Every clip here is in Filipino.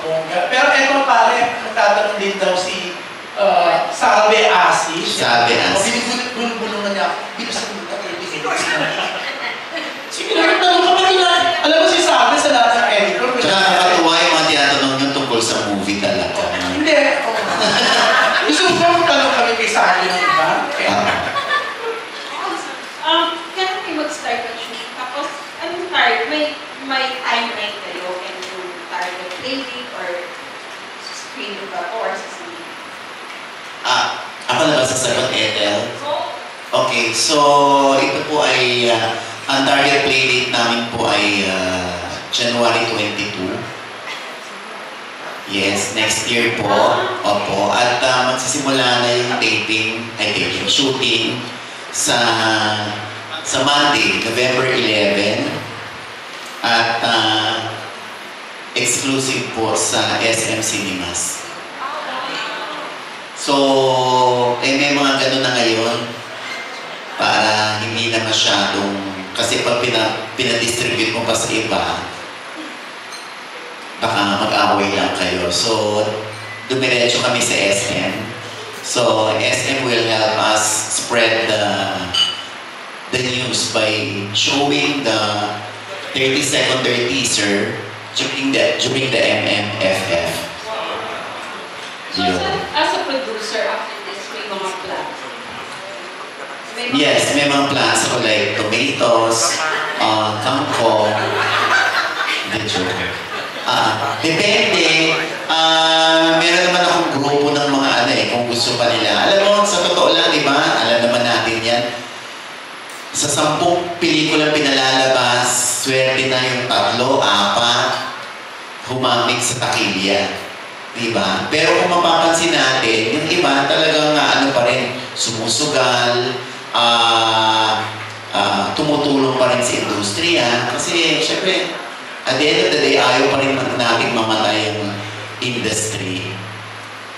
bongga. Pero eto pare, nagtatanong din daw si Salve Asis. Salve Asis. Binubulungan niya. Dito sa pumunta kayo. Sige na, nagtanong ka pa rin na. Alam mo si Salve sa lahat ng editor. Tsaka nakakatuwa yung mga tinatanong nyo tungkol sa movie talaga. Hindi. Gusto mo ba tanong kami kay Salve ng iba? Kailan kayo mag-start ng shoot? Tapos, anong target? May timeline kayo? Can you target dating or screen ba po or sa screen? Ako na ba sasagot, Ethel? Okay, so ito po ay, ang target play date namin po ay January 22. Yes, next year po. Opo. At magsisimula na yung shooting sa Monday, November 11. At exclusive po sa SM Cinemas. So, may mga ganun na ngayon para hindi na masyadong, kasi pag pinadistribute mo pa sa iba, baka mag-away lang kayo. So, dumiretso kami sa SM. So, SM will help us spread the news by showing the 30-second teaser during the MMFF. So, as a producer, after this, may mga plans? Yes, may mga plans ako like tomatoes, kangkong, depende. Meron naman akong grupo ng mga kung gusto pa nila. Alam mo, sa totoo lang, di ba? Alam naman natin yan. Sa 10 pelikulang pinalalabas, swerte na yung 3, 4, humamig sa takilya. Diba? Pero kung mapapansin natin, yung iba talagang pa rin, sumusugal, tumutulong pa rin sa industriya. Kasi, syempre, at the end of the day, ayaw pa rin natin mamatay yung industry.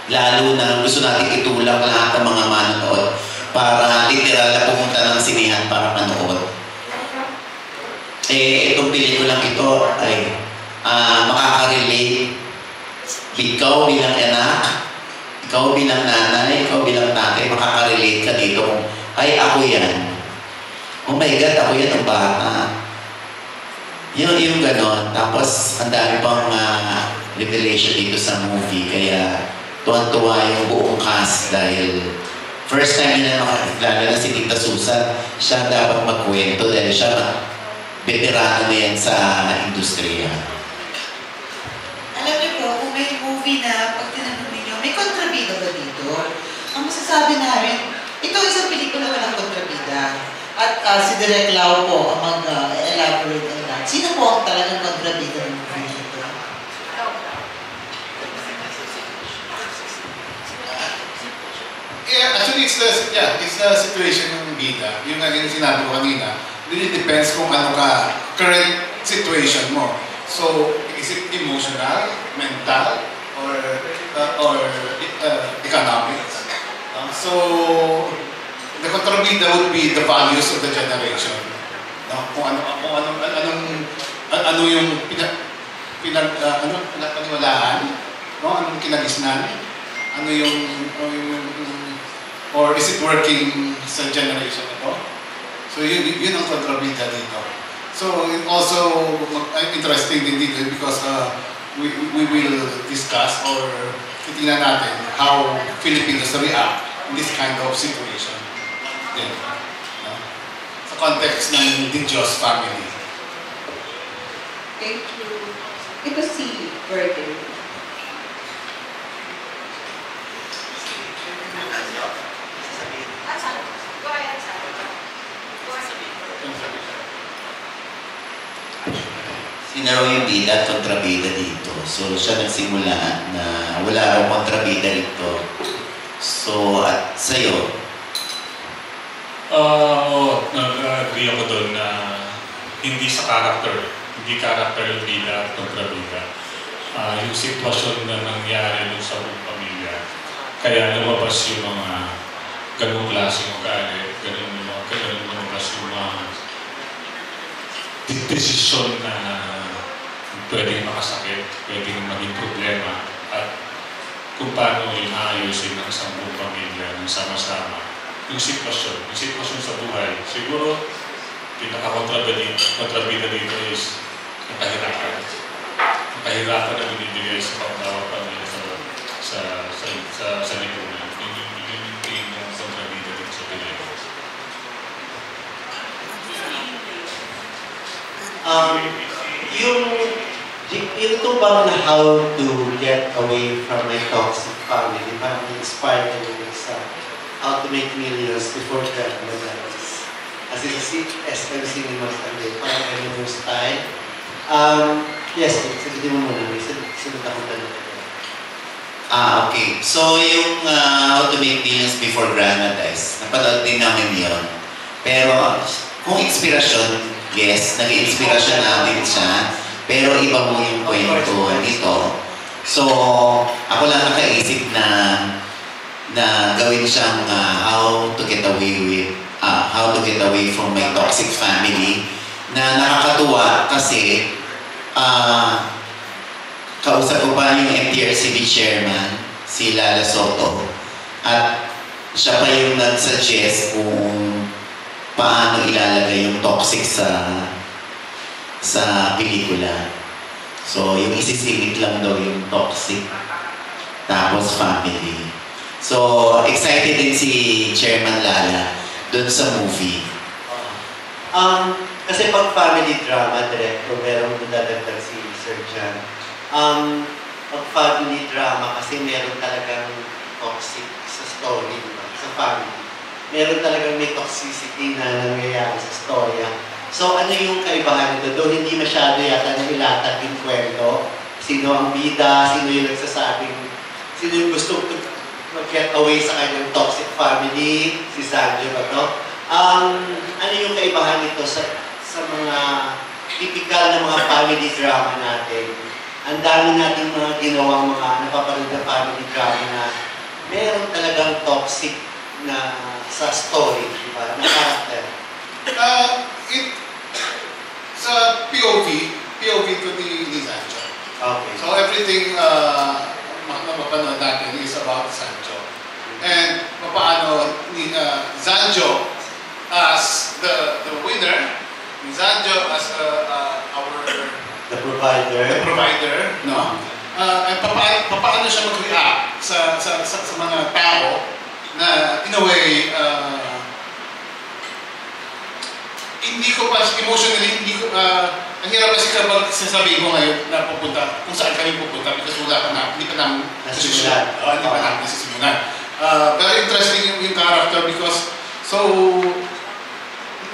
Lalo na gusto natin itulak lahat ng mga manonood para literal na pumunta ng sinihan para manood. Itong pelikulang ito ay makaka-relate. Ikaw bilang anak, ikaw bilang nanay, ikaw bilang tatay, makaka-relate ka dito. Ay, ako yan. Oh my God, ako yan ang bata. Yung ganon. Tapos, ang dami pang revelation dito sa movie. Kaya, tuwan-tuwa yung buong cast dahil first time na makakilala na si Tita Susan, siya dapat magkwento dahil siya veterano na yan sa industriya. Alam niyo po, kung may movie na pag tinanong ninyo, may kontrabida ba dito? Ang masasabi namin, ito isang pelikula walang kontrabida. At si Direk Lau po ang mag-elaborate on that. Sino po ang talagang kontrabida ng movie nito? Yeah, actually, it's the situation ng bida. Yung sinabi ko kanina, really depends kung ano ka current situation mo. So, is it emotional, mental, or economics? So, the kontrabida would be the values of the generation. Kung ano yung pinagpaniwalaan, anong kinagisnan, or is it working sa generation ito? So, yun ang kontrabida dito. So, also, interesting din dito because we will discuss or titingnan natin how Filipinos react in this kind of situation. Yeah. Sa context ng Digyos family. Thank you. Ito si Virgil. Sinaraw yung bida at kontrabida dito. So, siya nagsimula na wala raw kontrabida dito. So, at sa'yo? Nag-agree ako doon na hindi sa character. Hindi character yung bida at kontrabida. Yung sitwasyon na nangyari doon sa buong pamilya. Kaya lumabas yung mga ganung klaseng ugali, ganun lumabas yung mga desisyon na pwedeng makasakit, pwedeng maging problema, at kung paano yung aayusin ng isang buong pamilya ng sama-sama. Yung sitwasyon sa buhay, siguro pinaka-kontrabida dito is yung kahirapan. Yung kahirapan na binibigay sa bawat pamilya sa lipunan. Yun yung kontrabida dito sa Pilipinas. Yung tubang na how to get away from my toxic family, parang inspired me sa How to Make Millions Before Grandma Dies. As in, SM Cinemas and then, parang ganun yung style. Yes, sagutin mo muna, may sunod akong tanong. Okay. So, yung How to Make Millions Before Grandma Dies, napanood din namin yun. Pero, kung inspirasyon, yes, nag-inspirasyon natin siya. Pero iba mo yung kwento nito. So, ako lang nakaisip na gawin siyang how to get away from my toxic family, na nakakatuwa kasi kausap ko pa yung MTRCB chairman, si Lala Soto, at siya pa yung nag-suggest kung paano ilalagay yung toxic sa pelikula. So, yung isisingit lang daw yung toxic, tapos family. So, excited din si Chairman Lala dun sa movie. Kasi pag family drama, director, merong dadagdag si Sir Jan. Pag family drama, kasi meron talagang toxic sa story, diba? Sa family. Meron talagang may toxicity na nangyayari sa storya. So, ano yung kaibahan nito? Doon hindi masyado yata nailatag yung kwento. Sino ang bida, sino yung nagsasabing, sino yung gusto mag-get away sa kanyang toxic family, si Sanjo ba to? Ano yung kaibahan nito sa mga typical na mga family drama natin? Ang dami natin mga ginawang mga napapanood na family drama na meron talagang toxic na sa story, di ba? Na character. Sa POV ko ni Sancho. Okay. So everything mapapanood natin is about Sancho. And paano ni Sancho as the winner, Sancho as The provider. No? And paano siya mag-react sa mga tao na in a way hindi ko pa emotionally, ang hirap kasi kapag sasabihin ko ngayon na pupunta, kung saan kami pupunta, because hindi pa namin nasisimulan. Hindi pa namin nasisimulan. Very interesting yung character because,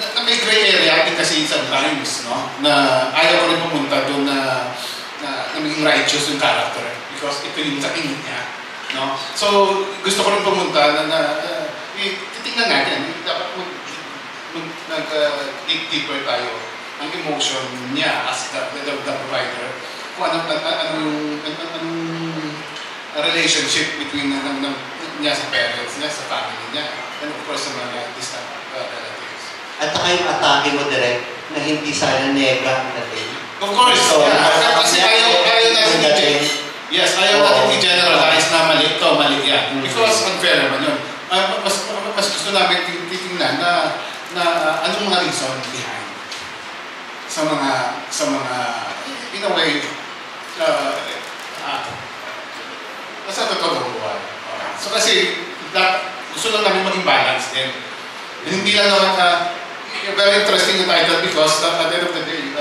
na may gray area din kasi sometimes, no? Na ayaw ko rin pumunta doon na maging righteous yung character because ito yung tatingin niya, no? So, gusto ko rin pumunta na titingnan natin, dapat dig deeper tayo ang emotion niya as the provider, kung anong relationship between niya sa parents niya, sa family niya, and of course sa mga distant relatives. At saka yung atake mo direct na hindi sana nega natin. Of course, So, kasi ayaw natin i-generalize na mali ito, mali yan. Because unfair naman yun. Mas gusto namin titingnan na anong mga reason behind sa mga in a way nasa totoo buhay. So kasi gusto lang namin maging balance din. Hindi lang naman very interesting yung title because at the end of the day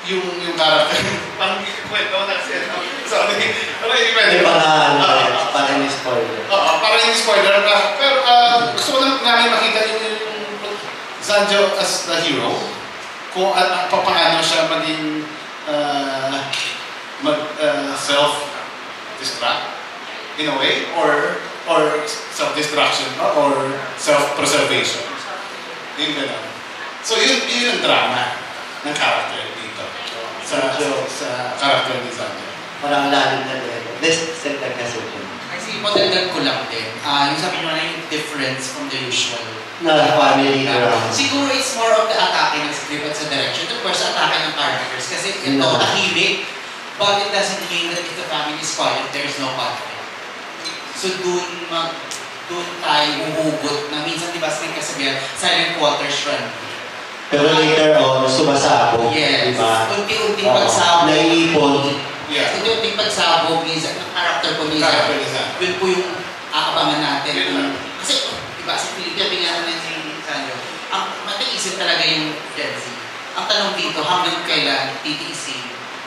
yung character pang kwento na siya. Sorry. Para yung spoiler. Para yung spoiler. Pero gusto ko lang namin makita yung Sanjo as the hero. Kung paano siya maging self-destruct in a way or self-destruction or self-preservation. Yung gano'n. So yun yung drama ng character dito. Sa character ni Sanjo. Parang lalim na din. Best center kasi yun. I see madagdag ko lang din. Yung sabi nyo na yung difference from the usual. Na family drama. Siguro it's more of the attacking ng script at sa direction. Of course, attacking ng characters. Kasi ito, tahimik. But it doesn't mean that if the family is quiet, there's no conflict. So dun tayo uhugot na minsan di ba kasabihan, silent waters run. Pero later on, sumasabog. Yes. Diba? Unti-unting pagsabog. Naiipon. Yeah. Unti-unting pagsabog, minsan, ng character ko minsan. Character design. Yun po yung aabangan natin. Yun lang. Kasi, diba, sa Pilipina, bigyan naman si Sanjo, ang matiisip talaga yung Gen Z. Ang tanong dito, hanggang kailan titiisin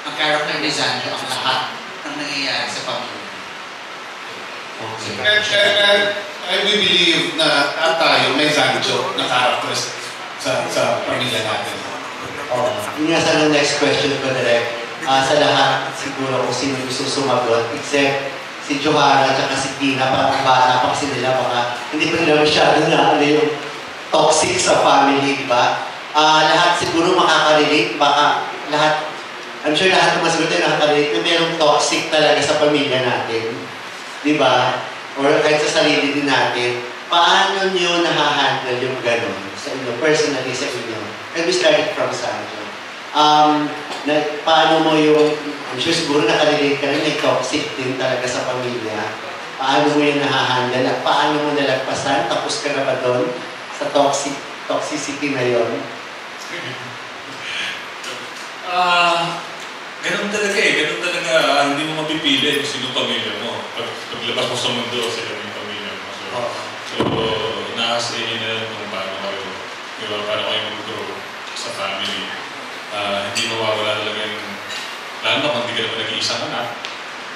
ang character ni Sanjo ang lahat ng nangyayari sa pamilya. And I believe na tayo may Sancho na characters sa pamilya natin. Yun nga sana next question ko direct. Sa lahat, siguro kung sino gusto sumagot, except si Johara at si Tina, parang bata pa kasi nila, baka hindi pa nila masyado na yung toxic sa family, di ba? Lahat siguro makaka-relate, baka lahat, I'm sure lahat ng masagot tayo nakaka-relate na mayroong toxic talaga sa pamilya natin. Di ba? Or kahit sa sarili din natin. Paano nyo nahahandle yung gano'n sa inyo, personally sa inyo? And we started from Sanjo. Paano mo yung, I'm sure siguro nakarelate ka rin, may toxic din talaga sa pamilya. Paano mo yung nahahandle at paano mo nalagpasan? Tapos ka na ba doon sa toxicity na yun? Ganun talaga ganun talaga, hindi mo mapipili kung sino pamilya mo. Paglabas mo sa mundo, sila yung pamilya mo. So nasa inyo na lang kung paano kayo mag-grow sa family. Hindi mawawala talaga yung, lalo na kung hindi ka naman nag-iisang anak,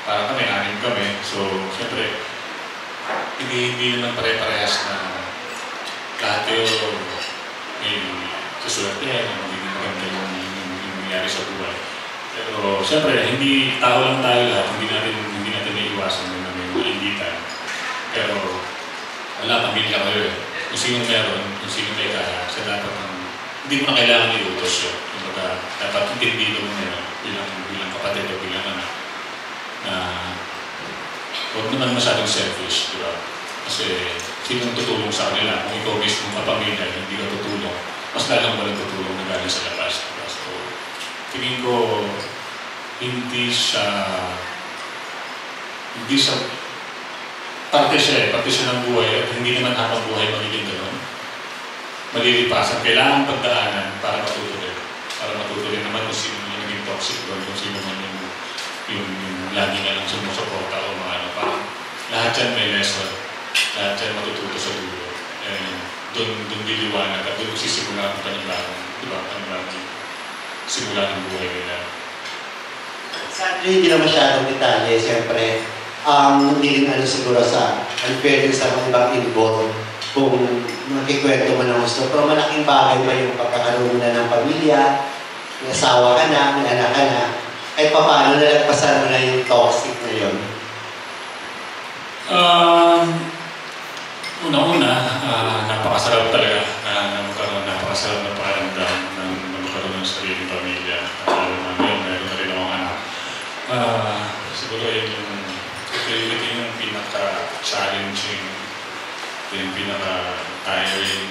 parang kami, 6 kami. So, siyempre, hindi naman pare-parehas na lahat kayo may suswerte yan, hindi maganda yung nangyari sa buhay. Pero, siyempre, tao lang tayo lahat, hindi natin may iwasan na may maingitan. Pero, wala, pamilya kayo eh. Kung sino meron, kung sino may kaya, sa dapat hindi mo na kailangan iutos yun. Dapat intindihin mo na bilang kapatid o bilang anak na huwag naman masyadong selfish, di ba? Kasi sinong tutulong sa kanila? Kung ikaw mismo kapamilya, hindi ka tutulong, mas lalang walang tutulong na galing sa labas. Diba? So, tingin ko, hindi siya parte siya ng buhay at hindi naman habang buhay magiging gano'n. Malilipasan, kailangan pagdaanan para matutuloy. Para matutuloy naman kung sino yung naging toxic doon, kung sino man yung lagi na lang sumusuporta o mga ano. Parang lahat yan may lesson. Lahat yan matututo sa dulo. Doon diliwanag at doon sisimula ang panibagong, di ba? Panibagong simula ng buhay nila. Sadly, hindi na masyadong detalye, siyempre. Hindi rin siguro sa unfairness sa mga ibang involved kung magkikwento mo ng gusto. Pero malaking bagay ba yung pagkakaroon na ng pamilya, may asawa ka na, may anak ka na, ay paano nalagpasan mo na yung toxic na yun? Una-una, napakasarap talaga na magkaroon, napakasarap na pakiramdam ng magkaroon ng sariling pamilya. At alam na ngayon, meron na rin akong anak. Siguro yung pinaka-challenging, yung pinaka-tiring,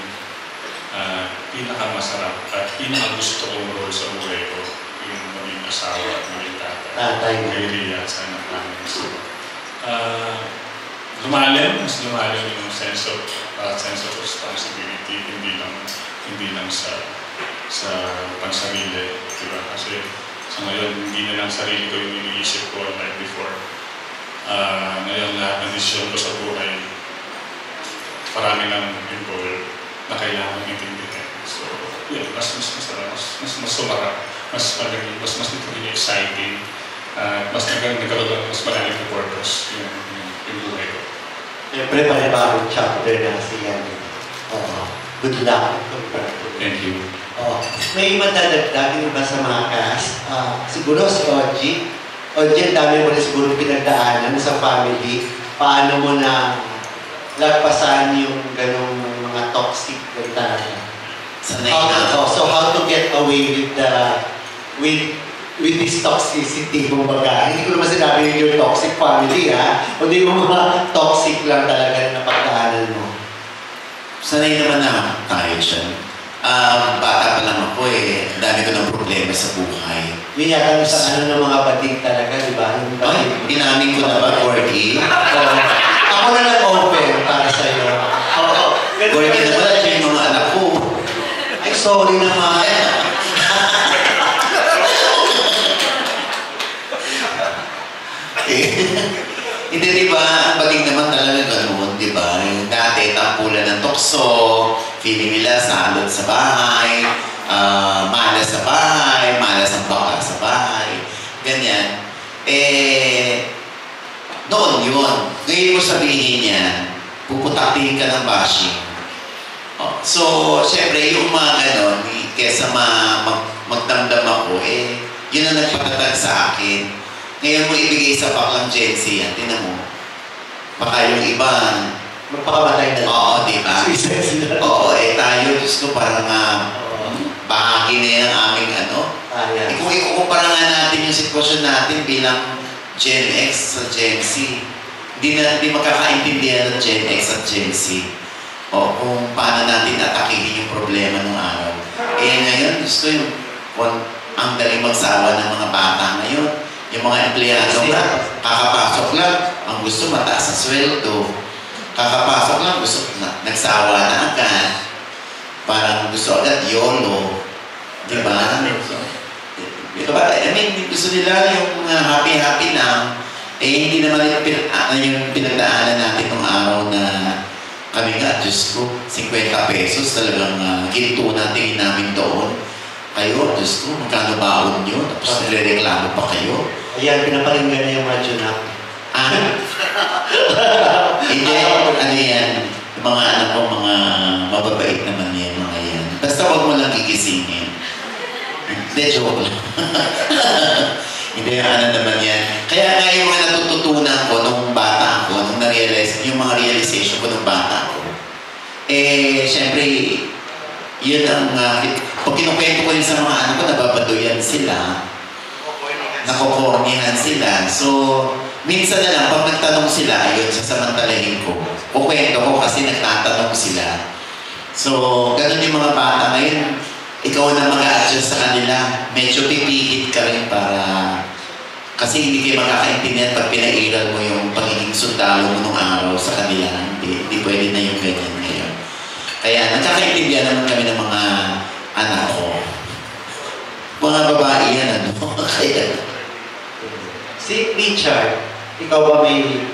pinaka-masarap at pinaka-gusto kong role sa buhay ko, yung maging asawa at maging tatay. Kay Rhea at sa anak namin. So, mas lumalim yung sense of responsibility, hindi lang sa pansarili, diba? Kasi sa ngayon, hindi na lang sarili ko yung iniisip ko like before. Ngayon lahat ng desisyon ko sa buhay, parami lang yung goal na kailangan intindihin. So, yun, mas masarap, mas sumarap, mas naging exciting, mas nagkaroon mas malalim na purpose yung buhay ko. Siyempre, panibagong chapter na kasi yan. Good luck. Thank you. May madadagdag yung iba sa mga cast. Siguro si Oji. Oji, ang dami mo rin siguro pinagdaanan sa family. Paano mo na lagpasan yung ganong mga toxic talaga? Sanay na. So how to get away with with this toxicity, kumbaga. Hindi ko naman sinabi yung your toxic family, ha? Kundi yung mga toxic lang talaga na pagdaanan mo. Sanay naman na tayo dyan. Bata pa lang ako eh. Ang dami ko ng problema sa buhay. Yun yata yung sa ano ng mga batik talaga, di ba? Yung Ay, inamin ko na ba, Gorgie? Ako na nag-open para sa'yo. Oo. Gorgie naman at yung mga anak ko. Ay, sorry naman. Hindi, di ba? Ang baling naman talaga ganoon, di ba? Yung dati, tampulan ng tukso, feeling nila salot sa bahay, malas sa bahay, malas ang baka sa bahay, ganyan. Noon yun. Ngayon mo sabihin yan, puputakin ka ng bashing. So, syempre, yung mga ganon, kesa magdamdam ako, yun ang nagpatatag sa akin. Ngayon mo ibigay sa paklang Gen Z yan, tinan mo. Baka yung iba, magpakamatay na. Oo, di ba? Suicide sila. Oo, tayo, Diyos ko, parang bahagi na yan ang aming ano. Yeah. Kung ikukumpara nga natin yung sitwasyon natin bilang Gen X sa Gen Z, hindi magkakaintindihan ng Gen X at Gen Z. O kung paano natin atakihin yung problema ng araw. Ngayon, Diyos ko yung ang daling magsawa ng mga bata ngayon. Yung mga empleyado nga, kakapasok lang, ang gusto mataas ang sweldo. Kakapasok lang, gusto nagsawa na agad. Parang gusto agad YOLO. Diba? Diba? I mean, gusto nila yung happy-happy lang. Hindi naman yung pinagdaanan natin nung araw na kami nga, Diyos ko, 50 pesos talagang ginto natin namin doon. Kayo, Diyos ko, magkano baon nyo? Tapos nire-reklamo pa kayo. Ayan, pinaparinggan na yung radyo na. Hindi, ano yan, mga anak ko, mga mababait naman yan, mga yan. Basta huwag mo lang gigisingin. Hindi, joke lang. Hindi, ano naman yan. Kaya nga yung mga natututunan ko nung bata ako, nung na-realize, yung mga realization ko nung bata ko, syempre, yun ang, pag kinukwento ko yun sa mga anak ko, nababaduyan sila. Nakokornihan sila. So, minsan na lang, pag nagtanong sila, ayun, sasamantalahin ko. Kukwento ko kasi nagtatanong sila. So, ganun yung mga bata ngayon, ikaw na mag-a-adjust sa kanila. Medyo pipihit ka rin para, kasi hindi kayo makakaintindihan pag pinairal mo yung pagiging sundalo mo nung araw sa kanila. Hindi pwede na yung ganyan ngayon. Kaya, nagkakaintindihan naman kami ng mga anak ko. Mga babae yan, ano? Kaya, si Richard, ikaw ba may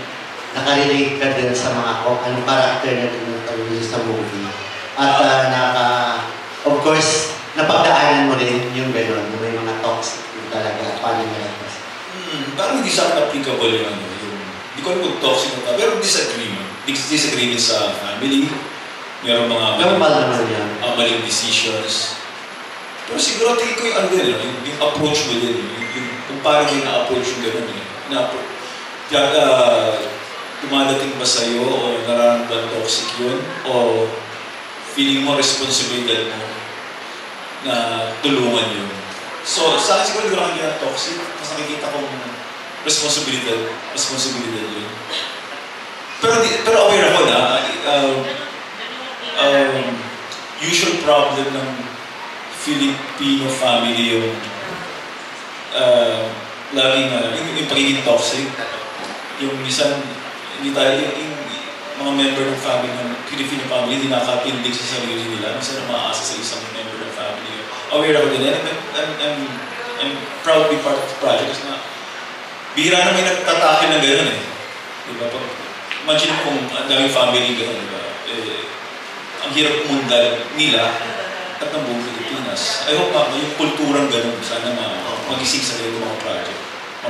nakarelate ka din sa mga anong karakter na tinutulog sa movie? At of course, napagdaanan mo rin yung gano'n, may mga toxic yung talaga, paano nalagpas? Parang hindi sa akin applicable yung ano, hindi ko alam kung toxic na pero disagreement sa family, meron mga normal naman yan. Maling decisions. Pero siguro tingin ko yung ano din, yung approach mo din, kung paano yung na-approach yung gano'n dumadating ba sa'yo o nararamdaman toxic yun o feeling mo responsibilidad mo na tulungan yun. So, sa akin siguro hindi ko nakikita toxic, mas nakikita kong responsibilidad yun. Pero aware ako na usual problem ng Filipino family yung laging yung pagiging toxic. Yung minsan, hindi tayo, yung mga member ng family, ng Filipino family, hindi nakatindig sa sarili nila. Minsan na maaasa sa isang member ng family. Aware ako din. I'm proud to be part of the project kasi na bihira na may nagtatake na gano'n eh. Diba? Imagine kung ang daming family gano'n, diba? Ang hirap umundal nila at ng buong Pilipinas. I hope yung kulturang gano'n sana magising sa ganito mga project.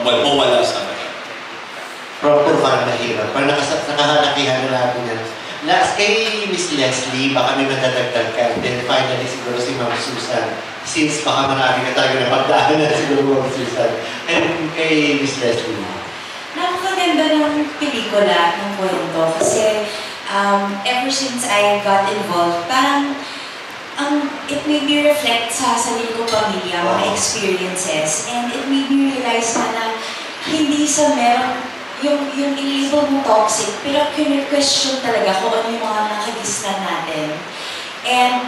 Mawala sana. Proper parang mahirap. Parang nakahalakihan na natin yan. Last kay Miss Leslie, baka may madadagdag ka. Then finally siguro si Ma'am Susan. Since baka marami ka talaga na pagdaanan siguro Ma'am Susan. And kay Miss Leslie. Napakaganda ng pelikula, ng kwento. Kasi ever since I got involved, parang it made me reflect sa sarili ko pamilya, mga experiences. And it made me realize na hindi sa meron yung i-label mo toxic, pero question talaga kung ano yung mga nakagisnan natin. And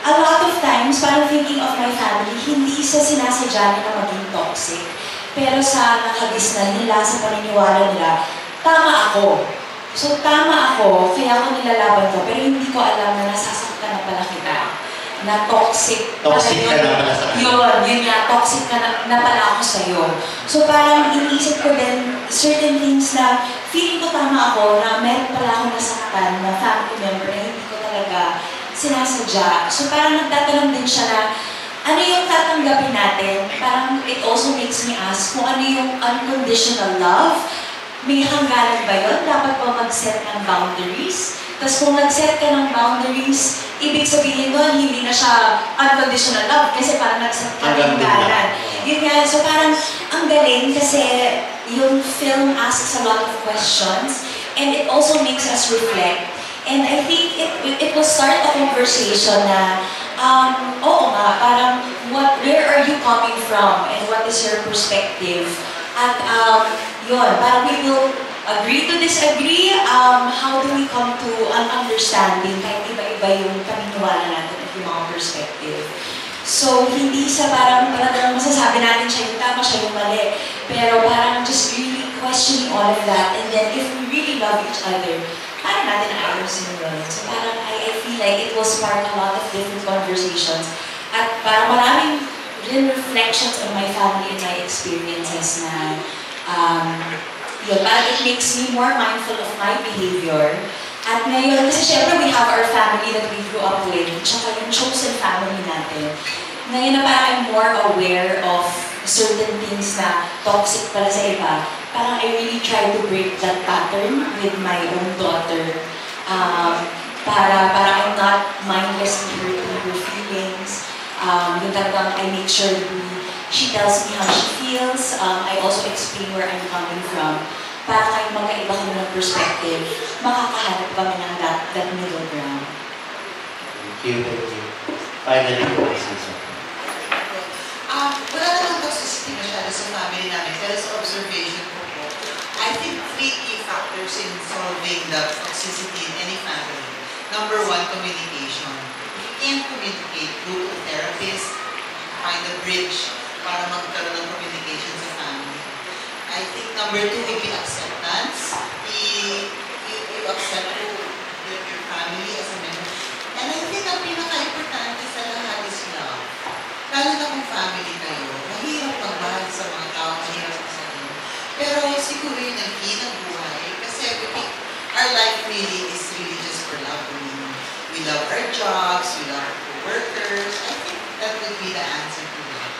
a lot of times, parang thinking of my family, hindi sa sinasadya na maging toxic, pero sa nakagisnan nila, sa paniniwala nila, tama ako. So tama ako, kaya ako nilalaban ko, pero hindi ko alam na nasasaktan na pala kita. Na toxic. Toxic ka na pala sa akin. Yun nga, toxic ka na pala ako sa'yo. So parang iniisip ko din certain things na feeling ko tama ako na meron pala akong nasaktan na family member na hindi ko talaga sinasadya. So parang nagtatanong din siya na ano yung tatanggapin natin? Parang it also makes me ask kung ano yung unconditional love. May hangganan ba yun? Dapat ba mag-set ng boundaries? Tapos kung nag-set ka ng boundaries, ibig sabihin doon, hindi na siya unconditional love kasi parang nag-set ka ng hangganan. Yun nga, so parang ang galing kasi yung film asks a lot of questions and it also makes us reflect. And I think it will start a conversation na, oo nga, parang where are you coming from and what is your perspective? At yun, parang we will agree to disagree. How do we come to an understanding kahit iba-iba yung paniniwala natin at yung mga perspective? So, hindi sa parang masasabi natin siya yung tama, siya yung mali. Pero parang just really questioning all of that. And then if we really love each other, parang natin ayusin yun. So parang I feel like it will spark a lot of different conversations. At parang maraming rin reflections on my family and my experiences na yun, parang it makes me more mindful of my behavior. At ngayon, kasi syempre we have our family that we grew up with, tsaka yung chosen family natin. Ngayon na parang I'm more aware of certain things na toxic pala sa iba, parang I really try to break that pattern with my own daughter. Para I'm not mindlessly hurting her feelings. Yung talagang I make sure she tells me how she feels. I also explain where I'm coming from. Para kahit magkaiba kami ng perspective, makakahanap kami ng that middle ground. Thank you. Finally, Susan. Wala naman toxicity masyado sa family namin, pero sa observation ko po, I think 3 key factors in solving the toxicity in any family. Number 1, communication. If you can't communicate, go to a therapist, find a bridge para magkaroon ng communication sa family. I think number 2 would be acceptance. You accept your family as a member. And I think ang pinaka-importante sa lahat is love. Lalo na kung family kayo, mahirap magmahal sa mga tao, mahirap sa inyo. Pero siguro yun ang key ng buhay. Kasi our life really is really just for love. We love our jobs, we love our workers. I think that would be the answer to that.